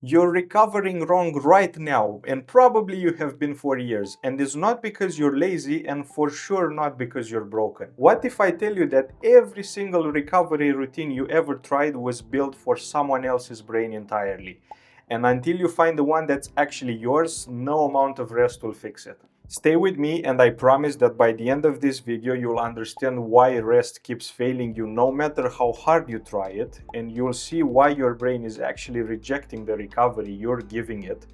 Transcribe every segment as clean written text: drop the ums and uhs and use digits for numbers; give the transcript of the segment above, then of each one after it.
You're recovering wrong right now, and probably you have been for years, and it's not because you're lazy and for sure not because you're broken. What if I tell you that every single recovery routine you ever tried was built for someone else's brain entirely? And until you find the one that's actually yours, no amount of rest will fix it. Stay with me, and I promise that by the end of this video you'll understand why rest keeps failing you no matter how hard you try it, and you'll see why your brain is actually rejecting the recovery you're giving it,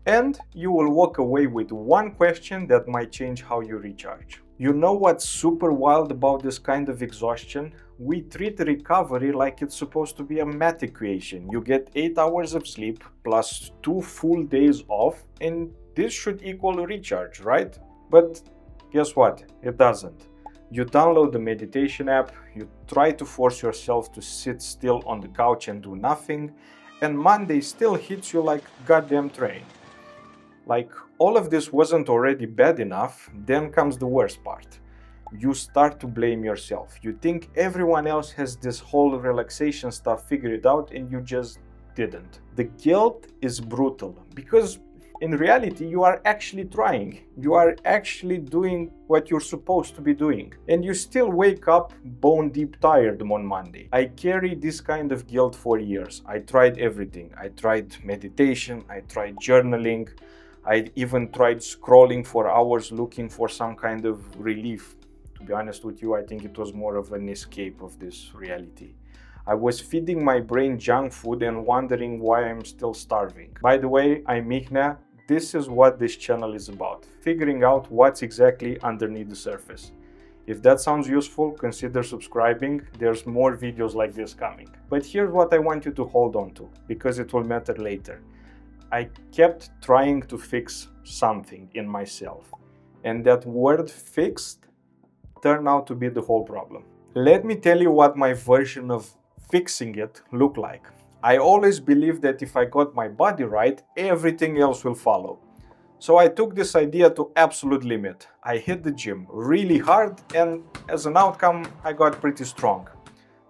and you will walk away with one question that might change how you recharge. You know what's super wild about this kind of exhaustion? We treat recovery like it's supposed to be a math equation. You get 8 hours of sleep plus 2 full days off, and this should equal a recharge, right? But guess what? It doesn't. You download the meditation app, you try to force yourself to sit still on the couch and do nothing, and Monday still hits you like goddamn train. Like all of this wasn't already bad enough, then comes the worst part. You start to blame yourself. You think everyone else has this whole relaxation stuff figured out and you just didn't. The guilt is brutal because in reality you are actually trying. You are actually doing what you're supposed to be doing. And you still wake up bone deep tired on Monday. I carry this kind of guilt for years. I tried everything. I tried meditation, I tried journaling, I even tried scrolling for hours looking for some kind of relief. To be honest with you, I think it was more of an escape of this reality. I was feeding my brain junk food and wondering why I'm still starving. By the way, I'm Mihna. This is what this channel is about, figuring out what's exactly underneath the surface. If that sounds useful, consider subscribing. There's more videos like this coming. But here's what I want you to hold on to, because it will matter later. I kept trying to fix something in myself, and that word fixed turned out to be the whole problem. Let me tell you what my version of fixing it looked like. I always believed that if I got my body right, everything else will follow. So I took this idea to absolute limit. I hit the gym really hard, and as an outcome, I got pretty strong.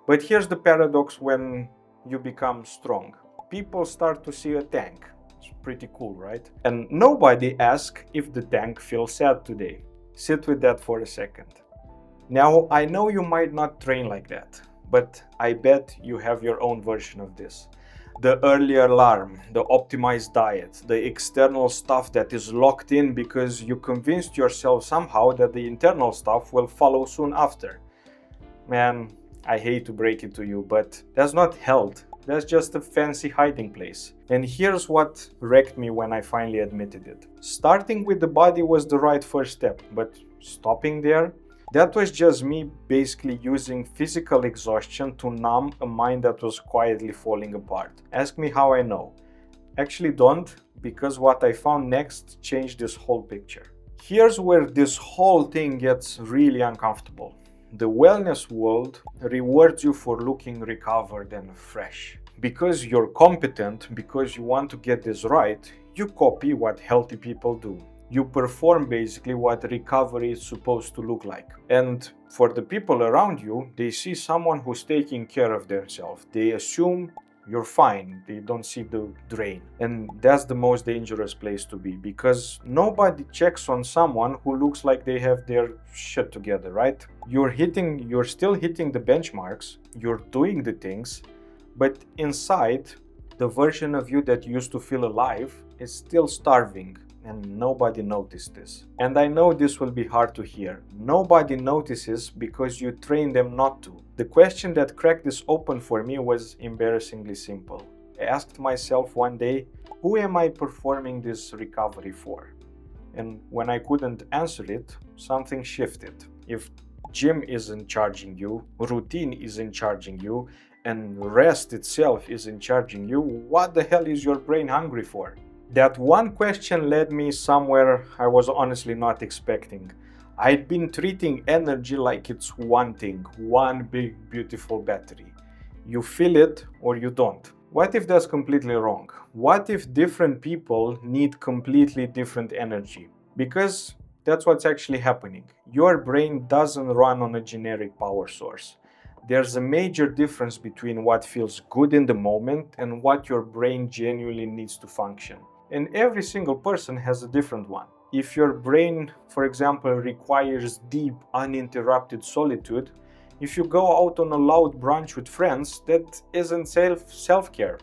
But here's the paradox when you become strong. People start to see a tank. It's pretty cool, right? And nobody asks if the tank feels sad today. Sit with that for a second. Now, I know you might not train like that, but I bet you have your own version of this. The early alarm, the optimized diet, the external stuff that is locked in because you convinced yourself somehow that the internal stuff will follow soon after. Man, I hate to break it to you, but that's not health. That's just a fancy hiding place. And here's what wrecked me when I finally admitted it. Starting with the body was the right first step, but stopping there? That was just me basically using physical exhaustion to numb a mind that was quietly falling apart. Ask me how I know. Actually don't, because what I found next changed this whole picture. Here's where this whole thing gets really uncomfortable. The wellness world rewards you for looking recovered and fresh. Because you're competent, because you want to get this right, you copy what healthy people do. You perform basically what recovery is supposed to look like. And for the people around you, they see someone who's taking care of themselves. They assume you're fine. They don't see the drain. And that's the most dangerous place to be, because nobody checks on someone who looks like they have their shit together, right? You're still hitting the benchmarks, you're doing the things, but inside, the version of you that used to feel alive is still starving. And nobody noticed this. And I know this will be hard to hear. Nobody notices because you train them not to. The question that cracked this open for me was embarrassingly simple. I asked myself one day, who am I performing this recovery for? And when I couldn't answer it, something shifted. If gym isn't charging you, routine isn't charging you, and rest itself isn't charging you, what the hell is your brain hungry for? That one question led me somewhere I was honestly not expecting. I'd been treating energy like it's one thing, one big beautiful battery. You feel it or you don't. What if that's completely wrong? What if different people need completely different energy? Because that's what's actually happening. Your brain doesn't run on a generic power source. There's a major difference between what feels good in the moment and what your brain genuinely needs to function. And every single person has a different one. If your brain, for example, requires deep, uninterrupted solitude, if you go out on a loud brunch with friends, that isn't self-care.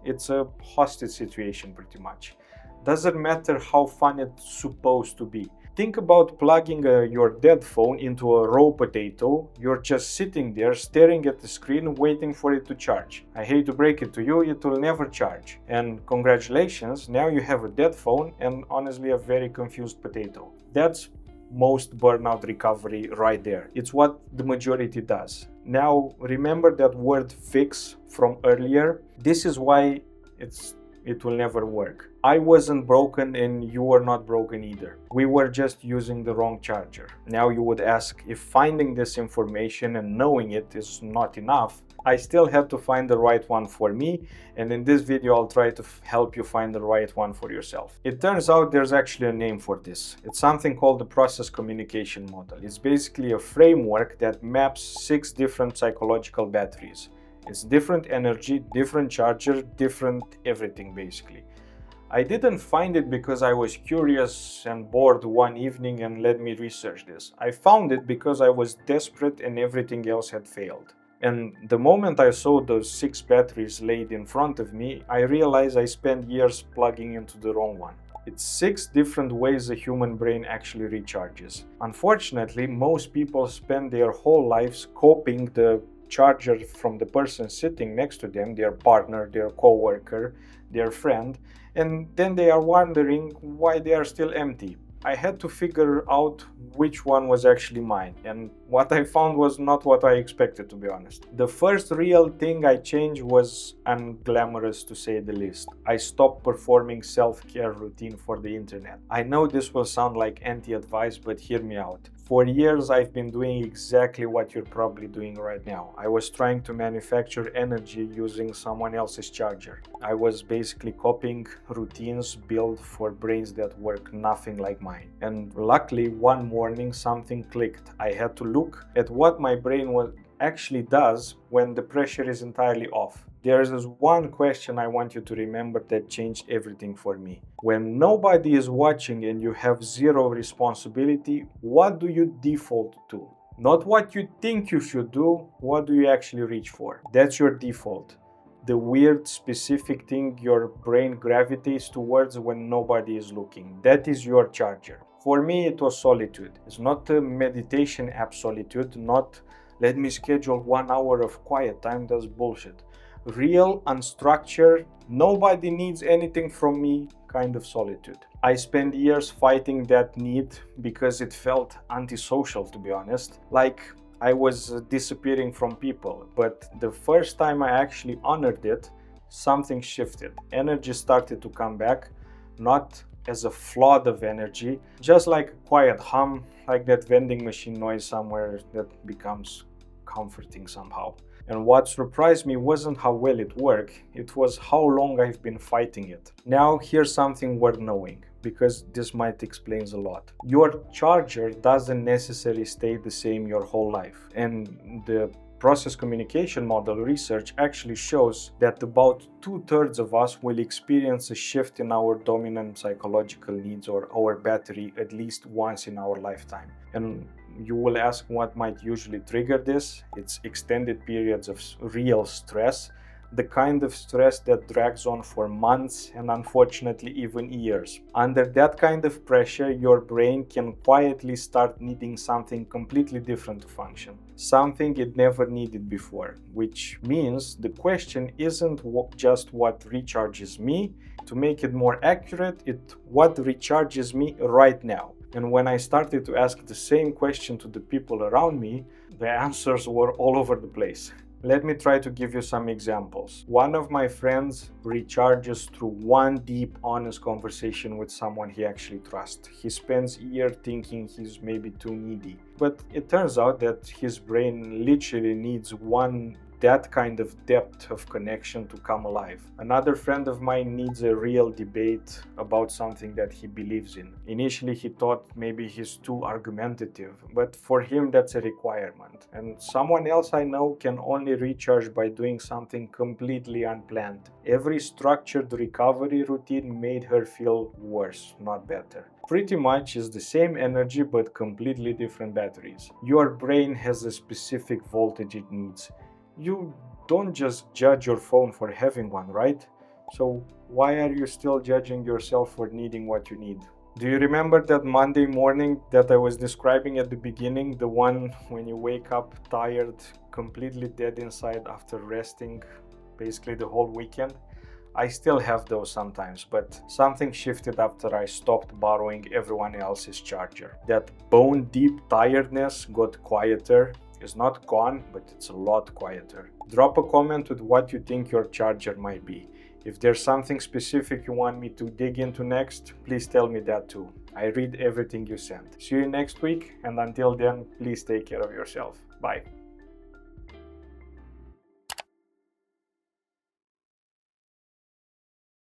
It's a hostage situation pretty much. Doesn't matter how fun it's supposed to be. Think about plugging your dead phone into a raw potato. You're just sitting there staring at the screen waiting for it to charge. I hate to break it to you, it will never charge. And congratulations, now you have a dead phone and honestly a very confused potato. That's most burnout recovery right there. It's what the majority does. Now remember that word fix from earlier. This is why it will never work. I wasn't broken and you were not broken either. We were just using the wrong charger. Now you would ask, if finding this information and knowing it is not enough, I still have to find the right one for me, and in this video I'll try to help you find the right one for yourself. It turns out there's actually a name for this. It's something called the process communication model. It's basically a framework that maps 6 different psychological batteries. It's different energy, different charger, different everything basically. I didn't find it because I was curious and bored one evening and let me research this. I found it because I was desperate and everything else had failed. And the moment I saw those 6 batteries laid in front of me, I realized I spent years plugging into the wrong one. It's 6 different ways the human brain actually recharges. Unfortunately, most people spend their whole lives copying the charger from the person sitting next to them, their partner, their co-worker, their friend, and then they are wondering why they are still empty. I had to figure out which one was actually mine, and what I found was not what I expected, to be honest. The first real thing I changed was unglamorous, to say the least. I stopped performing self-care routine for the internet. I know this will sound like anti-advice, but hear me out. For years I've been doing exactly what you're probably doing right now. I was trying to manufacture energy using someone else's charger. I was basically copying routines built for brains that work nothing like mine. And luckily one morning something clicked. I had to look at what my brain actually does when the pressure is entirely off. There is this one question I want you to remember that changed everything for me. When nobody is watching and you have zero responsibility, what do you default to? Not what you think you should do, what do you actually reach for? That's your default. The weird specific thing your brain gravitates towards when nobody is looking. That is your charger. For me it was solitude. It's not a meditation app solitude, not let me schedule 1 hour of quiet time, that's bullshit. Real, unstructured, nobody needs anything from me kind of solitude. I spent years fighting that need because it felt antisocial, to be honest. Like I was disappearing from people. But the first time I actually honored it, something shifted. Energy started to come back, not as a flood of energy, just like a quiet hum, like that vending machine noise somewhere that becomes comforting somehow. And what surprised me wasn't how well it worked, it was how long I've been fighting it. Now here's something worth knowing, because this might explain a lot. Your charger doesn't necessarily stay the same your whole life. And the process communication model research actually shows that about 2/3 of us will experience a shift in our dominant psychological needs or our battery at least once in our lifetime. And you will ask what might usually trigger this. It's extended periods of real stress, the kind of stress that drags on for months and unfortunately even years. Under that kind of pressure, your brain can quietly start needing something completely different to function, something it never needed before, which means the question isn't just what recharges me. To make it more accurate, it's what recharges me right now. And when I started to ask the same question to the people around me, the answers were all over the place. Let me try to give you some examples. One of my friends recharges through one deep, honest conversation with someone he actually trusts. He spends years thinking he's maybe too needy. But it turns out that his brain literally needs one that kind of depth of connection to come alive. Another friend of mine needs a real debate about something that he believes in. Initially, he thought maybe he's too argumentative, but for him, that's a requirement. And someone else I know can only recharge by doing something completely unplanned. Every structured recovery routine made her feel worse, not better. Pretty much is the same energy but completely different batteries. Your brain has a specific voltage it needs. You don't just judge your phone for having one, right? So why are you still judging yourself for needing what you need? Do you remember that Monday morning that I was describing at the beginning? The one when you wake up tired, completely dead inside after resting basically the whole weekend? I still have those sometimes, but something shifted after I stopped borrowing everyone else's charger. That bone deep tiredness got quieter. It's not gone, but it's a lot quieter. Drop a comment with what you think your charger might be. If there's something specific you want me to dig into next, please tell me that too. I read everything you send. See you next week, and until then, please take care of yourself. Bye.